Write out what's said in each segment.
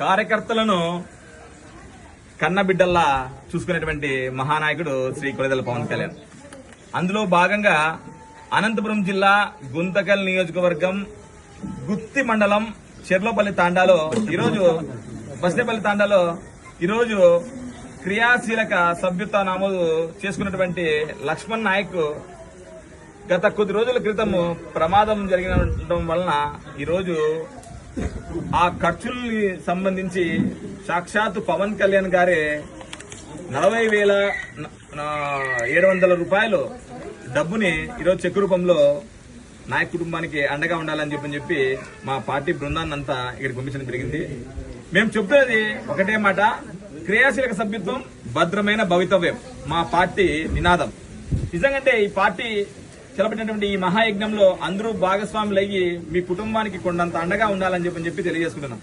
కార్యకర్తలను కన్నబిడ్డల్లా చూసుకునేటువంటి మహానాయకుడు శ్రీ కొణిదెల పవన్ కళ్యాణ్. అందులో భాగంగా అనంతపురం జిల్లా గుంతకల్ నియోజకవర్గం గుత్తి మండలం చెర్లోపల్లి తాండాలో బస్నేపల్లి తాండాలో ఈరోజు క్రియాశీలక సభ్యత్వ నమోదు చేసుకున్నటువంటి లక్ష్మణ్ నాయక్ గత కొద్ది రోజుల క్రితం ప్రమాదం జరిగిన వలన ఈరోజు ఆ ఖర్చుల్ని సంబంధించి సాక్షాత్ పవన్ కళ్యాణ్ గారే 40,700 రూపాయలు డబ్బుని ఈరోజు చెక్ రూపంలో నాయక్ కుటుంబానికి అండగా ఉండాలని చెప్పి మా పార్టీ బృందాన్ని అంతా ఇక్కడికి పంపించడం జరిగింది. మేము చెప్తున్నది ఒకటే మాట, క్రియాశీలక సభ్యత్వం భద్రమైన భవితవ్యం మా పార్టీ నినాదం. నిజంగా ఈ పార్టీ చేపట్టినటువంటి ఈ మహాయజ్ఞంలో అందరూ భాగస్వాములయ్యి మీ కుటుంబానికి కొండంత అండగా ఉండాలని చెప్పి తెలియజేసుకుంటున్నాం.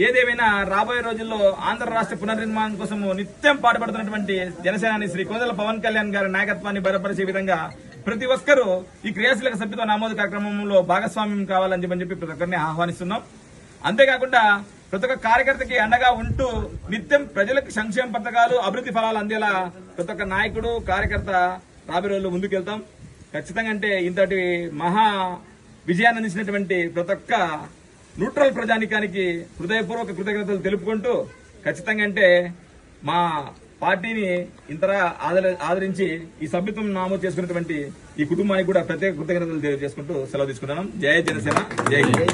ఏదేమైనా రాబోయే రోజుల్లో ఆంధ్ర రాష్ట్ర పునర్నిర్మాణం కోసం నిత్యం పాటుపడుతున్నటువంటి జనసేనాని శ్రీ కొణిదెల పవన్ కళ్యాణ్ గారి నాయకత్వాన్ని బలపరిచే విధంగా ప్రతి ఒక్కరూ ఈ క్రియాశీలక సభ్యత్వ నమోదు కార్యక్రమంలో భాగస్వామ్యం కావాలని చెప్పి ప్రతి ఒక్కరిని ఆహ్వానిస్తున్నాం. అంతేకాకుండా ప్రతి ఒక్క కార్యకర్తకి అండగా ఉంటూ నిత్యం ప్రజలకు సంక్షేమ పథకాలు అభివృద్ధి ఫలాలు అందేలా ప్రతి ఒక్క నాయకుడు కార్యకర్త రాబోయే రోజుల్లో ముందుకెళ్తాం. ఖచ్చితంగా ఇంతటి మహా విజయాన్ని అందించినటువంటి ప్రతి ఒక్క న్యూట్రల్ ప్రజానికానికి హృదయపూర్వక కృతజ్ఞతలు తెలుపుకుంటూ ఖచ్చితంగా మా పార్టీని ఇంతగా ఆదరించి ఈ సభ్యత్వం నమోదు చేసుకున్నటువంటి ఈ కుటుంబానికి కూడా ప్రత్యేక కృతజ్ఞతలు తెలియజేసుకుంటూ సెలవు తీసుకుంటున్నాం. జై జనసేన, జై హింద్.